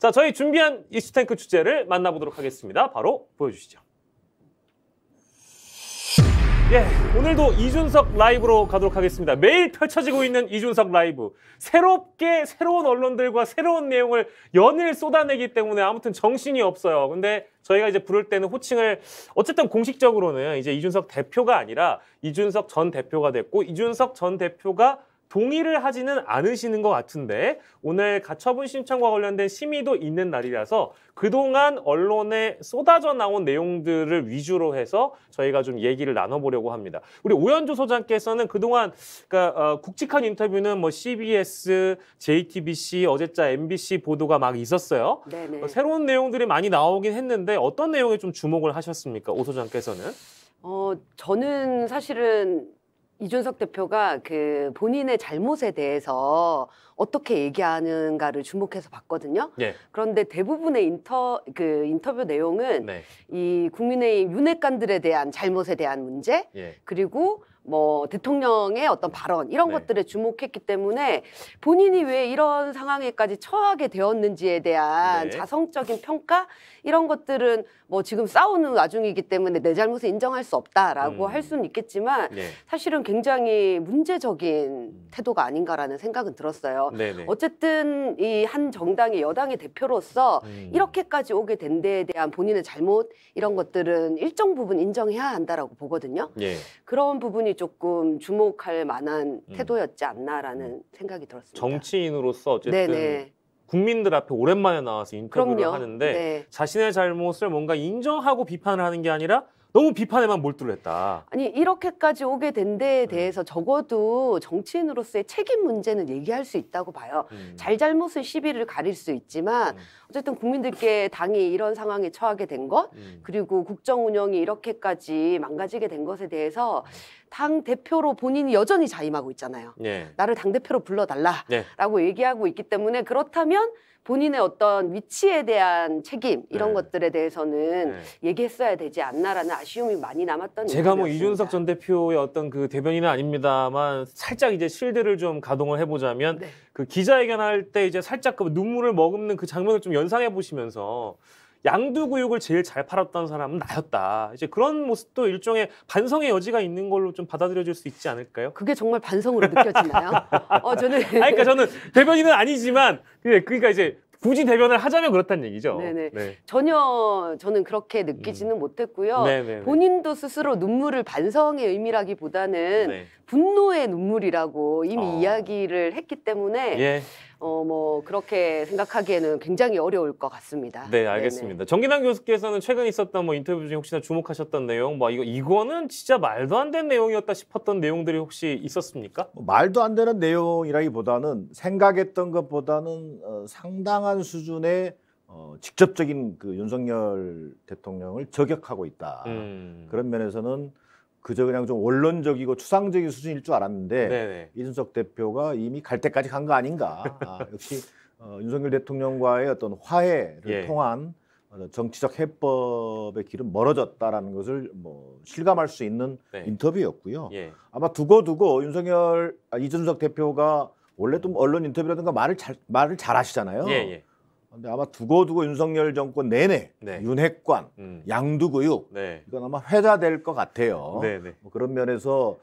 자, 저희 준비한 이슈탱크 주제를 만나보도록 하겠습니다. 바로 보여주시죠. 예, 오늘도 이준석 라이브로 가도록 하겠습니다. 매일 펼쳐지고 있는 이준석 라이브. 새롭게 새로운 언론들과 새로운 내용을 연일 쏟아내기 때문에 아무튼 정신이 없어요. 근데 저희가 이제 부를 때는 호칭을 어쨌든 공식적으로는 이제 이준석 대표가 아니라 이준석 전 대표가 됐고 이준석 전 대표가 동의를 하지는 않으시는 것 같은데 오늘 가처분 신청과 관련된 심의도 있는 날이라서 그동안 언론에 쏟아져 나온 내용들을 위주로 해서 저희가 좀 얘기를 나눠보려고 합니다. 우리 오연주 소장께서는 그동안 그러니까 굵직한 인터뷰는 뭐 CBS, JTBC, 어제자 MBC 보도가 막 있었어요. 네네. 새로운 내용들이 많이 나오긴 했는데 어떤 내용에 좀 주목을 하셨습니까? 오 소장께서는? 저는 사실은 이준석 대표가 그 본인의 잘못에 대해서 어떻게 얘기하는가를 주목해서 봤거든요. 예. 그런데 대부분의 인터뷰 내용은 네. 이 국민의힘 윤핵관들에 대한 잘못에 대한 문제, 예. 그리고 뭐 대통령의 어떤 발언 이런 네. 것들에 주목했기 때문에 본인이 왜 이런 상황에까지 처하게 되었는지에 대한 네. 자성적인 평가 이런 것들은 뭐 지금 싸우는 와중이기 때문에 내 잘못을 인정할 수 없다라고 할 수는 있겠지만 예. 사실은 굉장히 문제적인 태도가 아닌가라는 생각은 들었어요. 네네. 어쨌든 이 한 정당의 여당의 대표로서 이렇게까지 오게 된 데에 대한 본인의 잘못 이런 것들은 일정 부분 인정해야 한다라고 보거든요. 예. 그런 부분이 조금 주목할 만한 태도였지 않나라는 생각이 들었습니다. 정치인으로서 어쨌든 네네. 국민들 앞에 오랜만에 나와서 인터뷰를 그럼요. 하는데 네. 자신의 잘못을 뭔가 인정하고 비판을 하는 게 아니라 너무 비판에만 몰두를 했다. 아니 이렇게까지 오게 된 데에 대해서 적어도 정치인으로서의 책임 문제는 얘기할 수 있다고 봐요. 잘잘못은 시비를 가릴 수 있지만 어쨌든 국민들께 당이 이런 상황에 처하게 된 것, 그리고 국정 운영이 이렇게까지 망가지게 된 것에 대해서 당 대표로 본인이 여전히 자임하고 있잖아요. 예. 나를 당 대표로 불러달라라고 네. 얘기하고 있기 때문에 그렇다면 본인의 어떤 위치에 대한 책임 이런 네. 것들에 대해서는 네. 얘기했어야 되지 않나라는 아쉬움이 많이 남았던 제가 뭐 인터뷰였습니다. 이준석 전 대표의 어떤 그 대변인은 아닙니다만 살짝 이제 실드를 좀 가동을 해보자면 네. 그 기자회견할 때 이제 살짝 그 눈물을 머금는 그 장면을 좀 연상해 보시면서 양두구육을 제일 잘 팔았던 사람은 나였다. 이제 그런 모습도 일종의 반성의 여지가 있는 걸로 좀 받아들여질 수 있지 않을까요? 그게 정말 반성으로 느껴지나요? 저는 아니, 그러니까 저는 대변인은 아니지만 그러니까 이제 굳이 대변을 하자면 그렇다는 얘기죠. 네네. 네. 전혀 저는 그렇게 느끼지는 못했고요. 네네네. 본인도 스스로 눈물을 반성의 의미라기보다는 네. 분노의 눈물이라고 이미 어. 이야기를 했기 때문에 예. 뭐 그렇게 생각하기에는 굉장히 어려울 것 같습니다. 네, 알겠습니다. 정기남 교수께서는 최근 있었던 뭐 인터뷰 중에 혹시나 주목하셨던 내용, 뭐 이거는 진짜 말도 안 되는 내용이었다 싶었던 내용들이 혹시 있었습니까? 말도 안 되는 내용이라기보다는 생각했던 것보다는 상당한 수준의 직접적인 그 윤석열 대통령을 저격하고 있다. 그런 면에서는 그저 그냥 좀 원론적이고 추상적인 수준일 줄 알았는데 네네. 이준석 대표가 이미 갈 때까지 간 거 아닌가. 역시 윤석열 대통령과의 어떤 화해를 예. 통한 정치적 해법의 길은 멀어졌다라는 것을 뭐 실감할 수 있는 네. 인터뷰였고요. 예. 아마 두고두고 이준석 대표가 원래 좀 언론 인터뷰라든가 말을 잘 하시잖아요. 예, 예. 근데 아마 두고두고 윤석열 정권 내내 네. 윤핵관, 양두구육 네. 이건 아마 회자될 것 같아요. 네네. 뭐 그런 면에서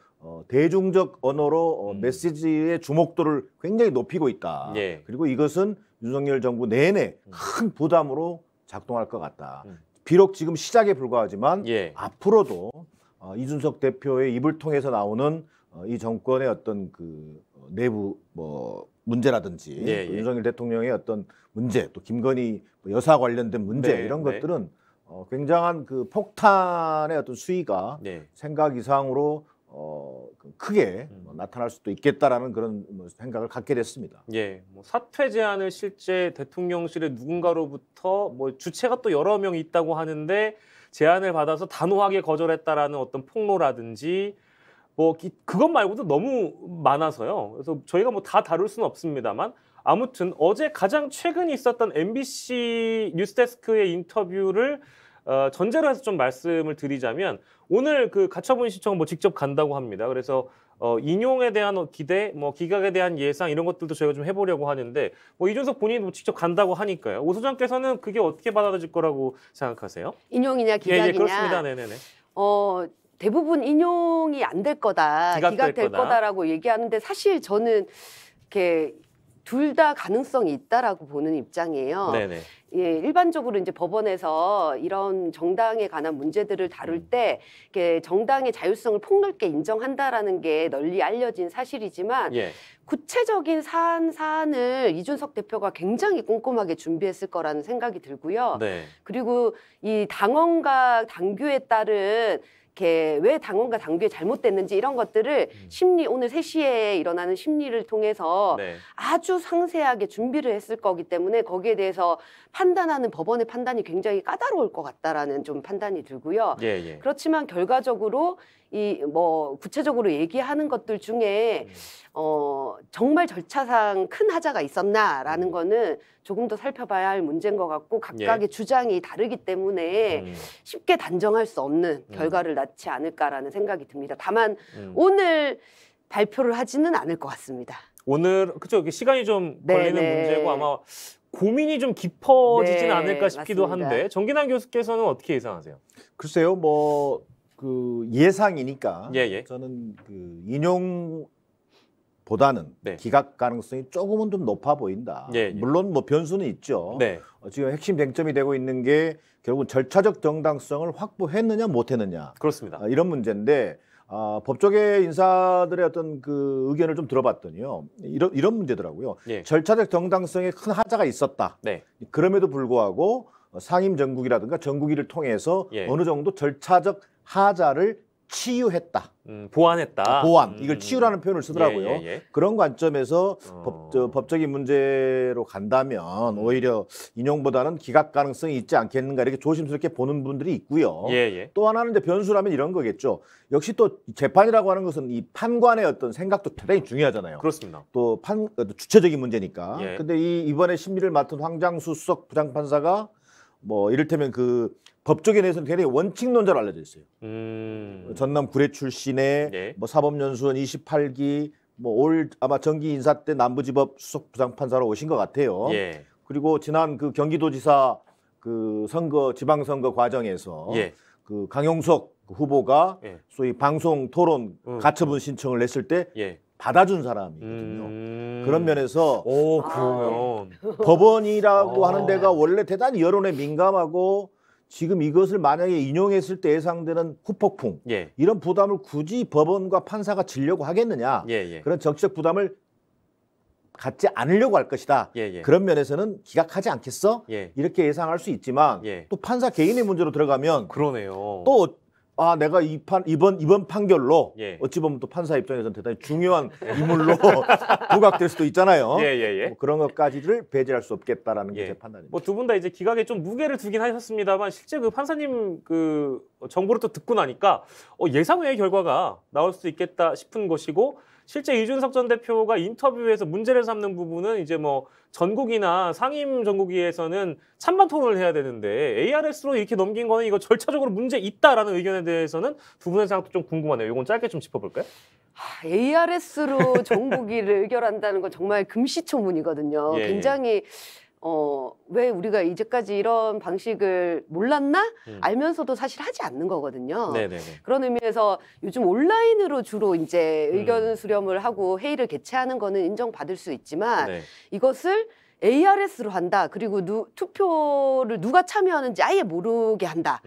대중적 언어로 메시지의 주목도를 굉장히 높이고 있다. 예. 그리고 이것은 윤석열 정부 내내 큰 부담으로 작동할 것 같다. 비록 지금 시작에 불과하지만 예. 앞으로도 이준석 대표의 입을 통해서 나오는 이 정권의 어떤 그 내부 뭐 문제라든지 예, 또 예. 윤석열 대통령의 어떤 문제, 또 김건희 여사 관련된 문제 네, 이런 네. 것들은 굉장한 그 폭탄의 어떤 수위가 네. 생각 이상으로 크게 나타날 수도 있겠다라는 그런 생각을 갖게 됐습니다. 예, 뭐 사퇴 제안을 실제 대통령실의 누군가로부터 뭐 주체가 또 여러 명 있다고 하는데 제안을 받아서 단호하게 거절했다라는 어떤 폭로라든지 뭐 그것 말고도 너무 많아서요. 그래서 저희가 뭐 다 다룰 수는 없습니다만 아무튼 어제 가장 최근 있었던 MBC 뉴스데스크의 인터뷰를 전제로 해서 좀 말씀을 드리자면 오늘 그 가처분 신청 뭐 직접 간다고 합니다. 그래서 인용에 대한 기대, 뭐 기각에 대한 예상 이런 것들도 저희가 좀 해보려고 하는데 뭐 이준석 본인도 직접 간다고 하니까요. 오 소장께서는 그게 어떻게 받아들일 거라고 생각하세요? 인용이냐 기각이냐? 예, 그렇습니다. 네네네. 대부분 인용이 안 될 거다, 기각될 거다라고 얘기하는데 사실 저는 이렇게 둘 다 가능성이 있다라고 보는 입장이에요. 네네. 예, 일반적으로 이제 법원에서 이런 정당에 관한 문제들을 다룰 때 이렇게 정당의 자율성을 폭넓게 인정한다라는 게 널리 알려진 사실이지만 예. 구체적인 사안을 이준석 대표가 굉장히 꼼꼼하게 준비했을 거라는 생각이 들고요. 네. 그리고 이 당원과 당규에 따른 이렇게 왜 당원과 당규에 잘못됐는지 이런 것들을 심리 오늘 3시에 일어나는 심리를 통해서 네. 아주 상세하게 준비를 했을 거기 때문에 거기에 대해서 판단하는 법원의 판단이 굉장히 까다로울 것 같다라는 좀 판단이 들고요. 예, 예. 그렇지만 결과적으로 이 뭐 구체적으로 얘기하는 것들 중에 정말 절차상 큰 하자가 있었나라는 거는 조금 더 살펴봐야 할 문제인 것 같고 각각의 주장이 다르기 때문에 쉽게 단정할 수 없는 결과를 낳지 않을까라는 생각이 듭니다. 다만 오늘 발표를 하지는 않을 것 같습니다. 오늘 그쵸 시간이 좀 걸리는 네네. 문제고 아마 고민이 좀 깊어지진 네, 않을까 싶기도 맞습니다. 한데 정기남 교수께서는 어떻게 예상하세요? 글쎄요, 뭐 그 예상이니까 예, 예. 저는 그 인용보다는 네. 기각 가능성이 조금은 좀 높아 보인다. 예, 예. 물론 뭐 변수는 있죠. 네. 지금 핵심 쟁점이 되고 있는 게 결국은 절차적 정당성을 확보했느냐 못했느냐 그렇습니다. 이런 문제인데 법조계 인사들의 어떤 그 의견을 좀 들어봤더니요 이런 문제더라고요. 예. 절차적 정당성에 큰 하자가 있었다. 네. 그럼에도 불구하고 상임 정국이라든가 정국위를 통해서 예. 어느 정도 절차적 하자를 치유했다. 보완했다. 보완. 이걸 치유라는 표현을 쓰더라고요. 예, 예, 예. 그런 관점에서 어. 법적인 문제로 간다면 오히려 인용보다는 기각 가능성이 있지 않겠는가 이렇게 조심스럽게 보는 분들이 있고요. 예, 예. 또 하나는 이제 변수라면 이런 거겠죠. 역시 또 재판이라고 하는 것은 이 판관의 어떤 생각도 대단히 중요하잖아요. 그렇습니다. 또 주체적인 문제니까. 예. 근데 이번에 심리를 맡은 황장수 수석 부장판사가 뭐 이를테면 그 법조계 내에서는 굉장히 원칙론자로 알려져 있어요. 전남 구례 출신의 예. 뭐 사법연수원 28기 뭐 올 아마 정기 인사 때 남부지법 수석 부장판사로 오신 것 같아요. 예. 그리고 지난 그 경기도지사 그 선거 지방선거 과정에서 예. 그 강용석 후보가 예. 소위 방송 토론 가처분 신청을 냈을 때 예. 받아준 사람이거든요. 그런 면에서 오, 그러면 법원이라고 하는 데가 원래 대단히 여론에 민감하고 지금 이것을 만약에 인용했을 때 예상되는 후폭풍 예. 이런 부담을 굳이 법원과 판사가 지려고 하겠느냐 예, 예. 그런 정치적 부담을 갖지 않으려고 할 것이다. 예, 예. 그런 면에서는 기각하지 않겠어? 예. 이렇게 예상할 수 있지만 예. 또 판사 개인의 문제로 들어가면 그러네요. 또 내가 이번 판결로 예. 어찌 보면 또 판사 입장에서는 대단히 중요한 인물로 부각될 수도 있잖아요. 예, 예, 예. 뭐 그런 것까지를 배제할 수 없겠다라는 게 예. 제 판단입니다. 뭐 두 분 다 이제 기각에 좀 무게를 두긴 하셨습니다만 실제 그 판사님 그 정보를 또 듣고 나니까 예상 외의 결과가 나올 수 있겠다 싶은 것이고 실제 이준석 전 대표가 인터뷰에서 문제를 삼는 부분은 이제 뭐 전국이나 상임 전국위에서는 찬반 토론을 해야 되는데 ARS로 이렇게 넘긴 거는 이거 절차적으로 문제 있다라는 의견에 대해서는 두 분의 생각도 좀 궁금하네요. 이건 짧게 좀 짚어볼까요? ARS로 정국위를 의결한다는 건 정말 금시초문이거든요. 예, 굉장히 왜 우리가 이제까지 이런 방식을 몰랐나? 알면서도 사실 하지 않는 거거든요. 네네네. 그런 의미에서 요즘 온라인으로 주로 이제 의견 수렴을 하고 회의를 개최하는 거는 인정받을 수 있지만 네. 이것을 ARS로 한다. 그리고 투표를 누가 참여하는지 아예 모르게 한다.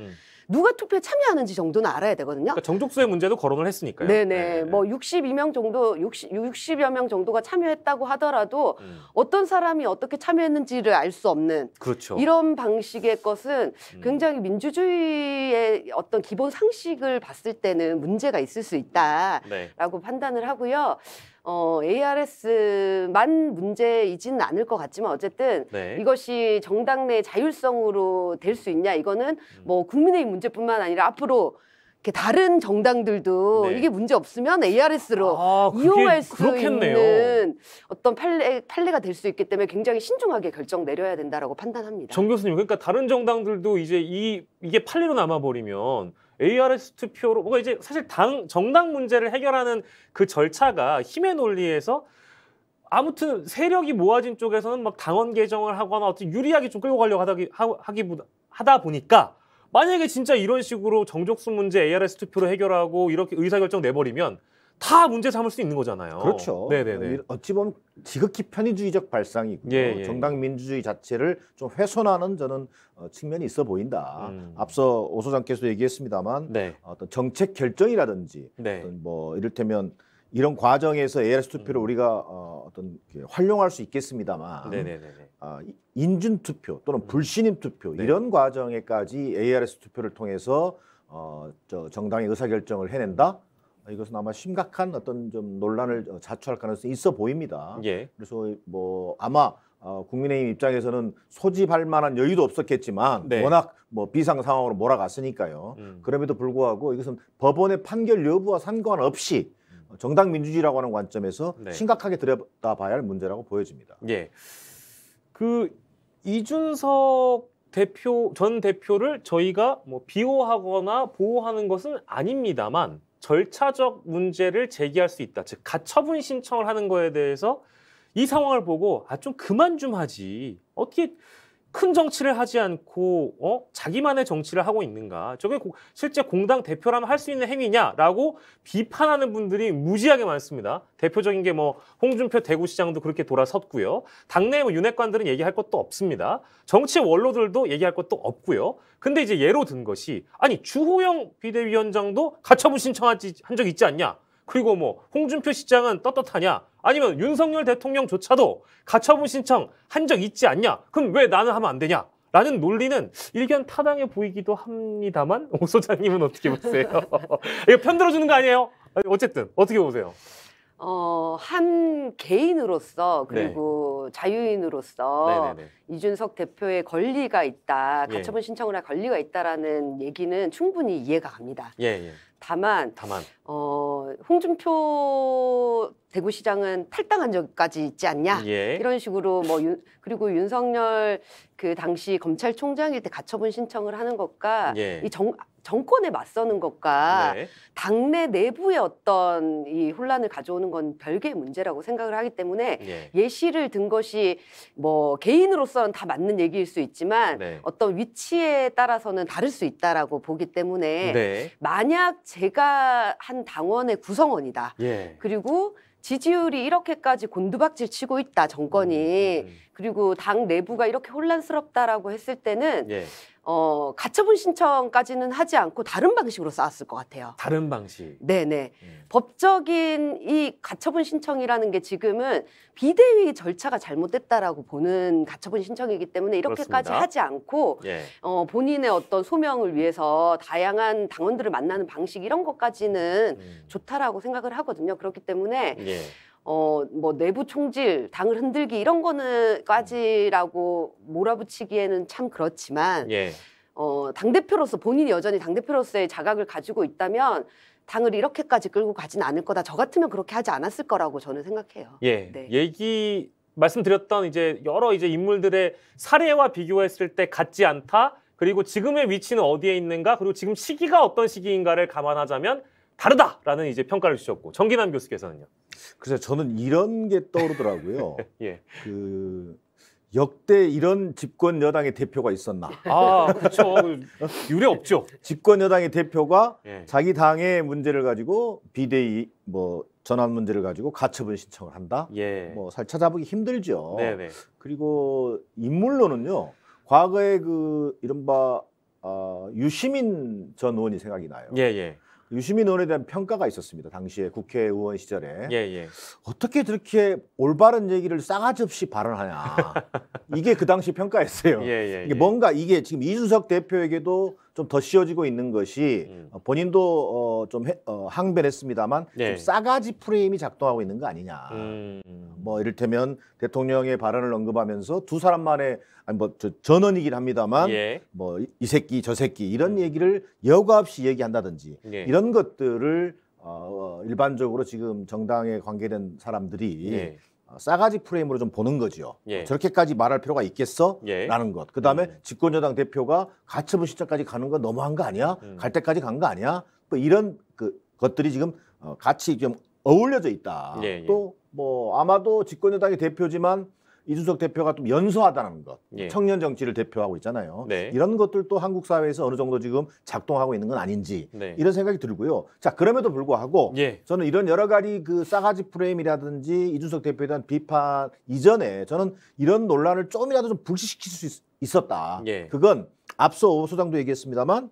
누가 투표에 참여하는지 정도는 알아야 되거든요. 그러니까 정족수의 문제도 거론을 했으니까요. 네네. 뭐 62명 정도, 60여 명 정도가 참여했다고 하더라도 어떤 사람이 어떻게 참여했는지를 알 수 없는 그렇죠. 이런 방식의 것은 굉장히 민주주의의 어떤 기본 상식을 봤을 때는 문제가 있을 수 있다라고 네. 판단을 하고요. ARS만 문제이지는 않을 것 같지만 어쨌든 네. 이것이 정당 내 자율성으로 될 수 있냐 이거는 뭐 국민의힘 문제뿐만 아니라 앞으로 이렇게 다른 정당들도 네. 이게 문제 없으면 ARS로 그게 이용할 수 그렇겠네요. 있는 어떤 판례가 될 수 있기 때문에 굉장히 신중하게 결정 내려야 된다라고 판단합니다. 정 교수님, 그러니까 다른 정당들도 이제 이게 판례로 남아버리면 ARS 투표로 뭔가 이제 사실 정당 문제를 해결하는 그 절차가 힘의 논리에서 아무튼 세력이 모아진 쪽에서는 막 당원 개정을 하거나 어떤 유리하게 좀 끌고 가려고 하다 보니까 만약에 진짜 이런 식으로 정족수 문제 ARS 투표로 해결하고 이렇게 의사결정 내버리면 다 문제 삼을 수 있는 거잖아요. 그렇죠. 네네네. 어찌 보면 지극히 편의주의적 발상이고 예, 예. 정당 민주주의 자체를 좀 훼손하는 저는 측면이 있어 보인다. 앞서 오 소장께서 얘기했습니다만 네. 어떤 정책 결정이라든지 네. 어떤 뭐 이를테면 이런 과정에서 ARS 투표를 우리가 어떤 활용할 수 있겠습니다만 네네네. 인준 투표 또는 불신임 투표 네. 이런 과정에까지 ARS 투표를 통해서 정당의 의사결정을 해낸다. 이것은 아마 심각한 어떤 좀 논란을 자초할 가능성이 있어 보입니다. 예. 그래서 뭐 아마 국민의힘 입장에서는 소집할 만한 여유도 없었겠지만 네. 워낙 뭐 비상 상황으로 몰아갔으니까요. 그럼에도 불구하고 이것은 법원의 판결 여부와 상관없이 정당 민주주의라고 하는 관점에서 네. 심각하게 들여다봐야 할 문제라고 보여집니다. 예. 그 이준석 전 대표를 저희가 뭐 비호하거나 보호하는 것은 아닙니다만 절차적 문제를 제기할 수 있다. 즉 가처분 신청을 하는 거에 대해서 이 상황을 보고 좀 그만 좀 하지. 어떻게 큰 정치를 하지 않고 자기만의 정치를 하고 있는가. 저게 실제 공당 대표라면 할 수 있는 행위냐라고 비판하는 분들이 무지하게 많습니다. 대표적인 게 뭐 홍준표 대구시장도 그렇게 돌아섰고요. 당내 뭐 윤핵관들은 얘기할 것도 없습니다. 정치 원로들도 얘기할 것도 없고요. 근데 이제 예로 든 것이 아니 주호영 비대위원장도 가처분 신청한 적 있지 않냐. 그리고 뭐 홍준표 시장은 떳떳하냐. 아니면 윤석열 대통령조차도 가처분 신청 한 적 있지 않냐? 그럼 왜 나는 하면 안 되냐? 라는 논리는 일견 타당해 보이기도 합니다만 오 소장님은 어떻게 보세요? 이거 편들어주는 거 아니에요? 어쨌든 어떻게 보세요? 한 개인으로서 그리고 자유인으로서 네네네. 이준석 대표의 권리가 있다, 예. 가처분 신청을 할 권리가 있다라는 얘기는 충분히 이해가 갑니다. 예. 다만 홍준표 대구시장은 탈당한 적까지 있지 않냐? 예. 이런 식으로 그리고 윤석열 그 당시 검찰총장일 때 가처분 신청을 하는 것과 예. 이 정권에 맞서는 것과 네. 당내 내부의 어떤 이 혼란을 가져오는 건 별개의 문제라고 생각을 하기 때문에 예. 예시를 든 것이 뭐 개인으로서는 다 맞는 얘기일 수 있지만 네. 어떤 위치에 따라서는 다를 수 있다라고 보기 때문에 네. 만약 제가 한 당원의 구성원이다. 예. 그리고 지지율이 이렇게까지 곤두박질 치고 있다, 정권이. 그리고 당 내부가 이렇게 혼란스럽다라고 했을 때는 예. 가처분 신청까지는 하지 않고 다른 방식으로 쌓았을 것 같아요. 다른 방식. 네네. 법적인 이 가처분 신청이라는 게 지금은 비대위 절차가 잘못됐다라고 보는 가처분 신청이기 때문에 이렇게까지 그렇습니다. 하지 않고 예. 본인의 어떤 소명을 위해서 다양한 당원들을 만나는 방식 이런 것까지는 좋다라고 생각을 하거든요. 그렇기 때문에 예. 뭐 내부 총질, 당을 흔들기 이런 거는까지라고 몰아붙이기에는 참 그렇지만 예. 당대표로서 본인이 여전히 당대표로서의 자각을 가지고 있다면 당을 이렇게까지 끌고 가진 않을 거다. 저 같으면 그렇게 하지 않았을 거라고 저는 생각해요. 예. 네. 말씀드렸던 이제 여러 이제 인물들의 사례와 비교했을 때 같지 않다. 그리고 지금의 위치는 어디에 있는가? 그리고 지금 시기가 어떤 시기인가를 감안하자면 다르다라는 이제 평가를 주셨고 정기남 교수께서는요. 그래서 저는 이런 게 떠오르더라고요. 예. 역대 이런 집권 여당의 대표가 있었나? 그렇죠. 유례 없죠. 집권 여당의 대표가 예. 자기 당의 문제를 가지고 비대위 전환 문제를 가지고 가처분 신청을 한다. 예. 잘 찾아보기 힘들죠. 네네. 그리고 인물로는요. 과거에 이른바 유시민 전 의원이 생각이 나요. 예. 유시민 의원에 대한 평가가 있었습니다. 당시에 국회의원 시절에. 예. 어떻게 저렇게 올바른 얘기를 싸가지 없이 발언하냐. 이게 그 당시 평가였어요. 예. 이게 뭔가 이게 지금 이준석 대표에게도 좀 더 씌워지고 있는 것이 본인도 좀 항변했습니다만 예. 좀 싸가지 프레임이 작동하고 있는 거 아니냐. 이를테면 대통령의 발언을 언급하면서 두 사람만의 전언이긴 합니다만 예. 이 새끼 저 새끼 이런 얘기를 여과 없이 얘기한다든지 예. 이런 것들을 일반적으로 지금 정당에 관계된 사람들이 예. 싸가지 프레임으로 좀 보는 거죠. 예. 저렇게까지 말할 필요가 있겠어? 예. 라는 것. 그다음에 집권여당 대표가 가처분 신청까지 가는 건 너무한 거 아니야? 갈 때까지 간 거 아니야? 뭐 이런 것들이 지금 같이 좀 어울려져 있다. 예, 예. 또 뭐 아마도 집권여당의 대표지만 이준석 대표가 좀 연소하다는 것. 예. 청년 정치를 대표하고 있잖아요. 네. 이런 것들도 한국 사회에서 어느 정도 지금 작동하고 있는 건 아닌지 네. 이런 생각이 들고요. 자, 그럼에도 불구하고 예. 저는 이런 여러 가지 그 싸가지 프레임이라든지 이준석 대표에 대한 비판 이전에 저는 이런 논란을 조금이라도 좀 불식시킬 수 있었다. 예. 그건 앞서 오 소장도 얘기했습니다만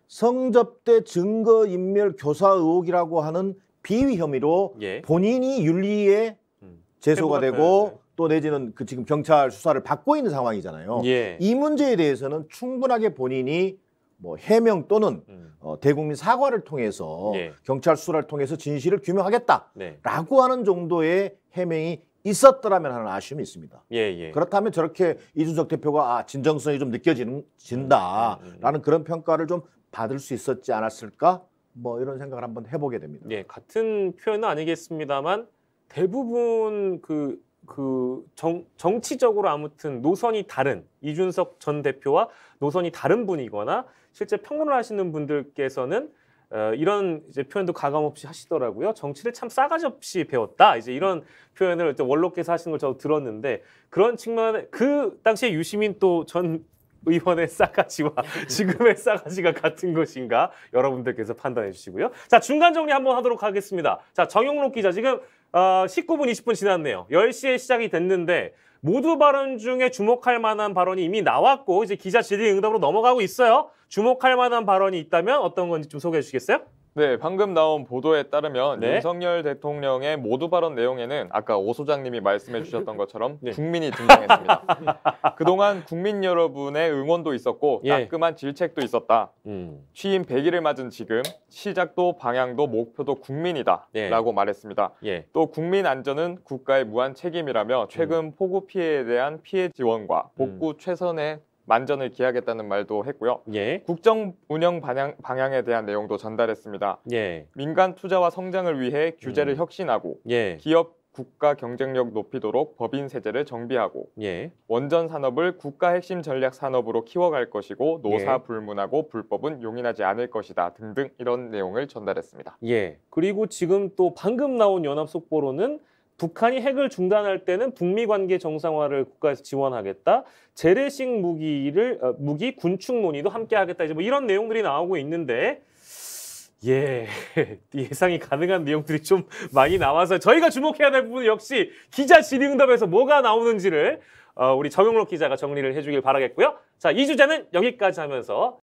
성접대 증거인멸 교사 의혹이라고 하는 비위 혐의로 예. 본인이 윤리에 제소가 해부가 되고 돼요. 또 내지는 그 지금 경찰 수사를 받고 있는 상황이잖아요. 예. 이 문제에 대해서는 충분하게 본인이 뭐 해명 또는 대국민 사과를 통해서 예. 경찰 수사를 통해서 진실을 규명하겠다라고 네. 하는 정도의 해명이 있었더라면 하는 아쉬움이 있습니다. 예, 예. 그렇다면 저렇게 이준석 대표가 진정성이 좀 느껴진다라는 그런 평가를 좀 받을 수 있었지 않았을까? 뭐 이런 생각을 한번 해보게 됩니다. 예, 같은 표현은 아니겠습니다만 대부분 정치적으로 아무튼 노선이 다른 이준석 전 대표와 노선이 다른 분이거나 실제 평론을 하시는 분들께서는 이런 이제 표현도 가감없이 하시더라고요. 정치를 참 싸가지 없이 배웠다. 이제 이런 표현을 원로께서 하시는 걸 저도 들었는데 그런 측면에 그 당시에 유시민 또 전 의원의 싸가지와 지금의 싸가지가 같은 것인가 여러분들께서 판단해 주시고요. 자, 중간 정리 한번 하도록 하겠습니다. 자, 정영록 기자 지금 19분 20분 지났네요. 10시에 시작이 됐는데 모두 발언 중에 주목할 만한 발언이 이미 나왔고 이제 기자 질의응답으로 넘어가고 있어요. 주목할 만한 발언이 있다면 어떤 건지 좀 소개해 주시겠어요? 네, 방금 나온 보도에 따르면 네. 윤석열 대통령의 모두 발언 내용에는 아까 오 소장님이 말씀해 주셨던 것처럼 네. 국민이 등장했습니다. 그동안 국민 여러분의 응원도 있었고 예. 따끔한 질책도 있었다. 취임 100일을 맞은 지금 시작도 방향도 목표도 국민이다 예. 라고 말했습니다. 예. 또 국민 안전은 국가의 무한 책임이라며 최근 폭우 피해에 대한 피해 지원과 복구 최선의 만전을 기하겠다는 말도 했고요. 예. 국정 운영 방향에 대한 내용도 전달했습니다. 예. 민간 투자와 성장을 위해 규제를 혁신하고 예. 기업 국가 경쟁력 높이도록 법인 세제를 정비하고 예. 원전 산업을 국가 핵심 전략 산업으로 키워갈 것이고 노사 불문하고 불법은 용인하지 않을 것이다 등등 이런 내용을 전달했습니다. 예. 그리고 지금 또 방금 나온 연합 속보로는 북한이 핵을 중단할 때는 북미 관계 정상화를 국가에서 지원하겠다. 재래식 무기 군축 논의도 함께 하겠다. 이제 뭐 이런 내용들이 나오고 있는데 예. 예상이 가능한 내용들이 좀 많이 나와서 저희가 주목해야 될 부분 역시 기자 질의응답에서 뭐가 나오는지를 우리 정영록 기자가 정리를 해주길 바라겠고요. 자, 이 주제는 여기까지 하면서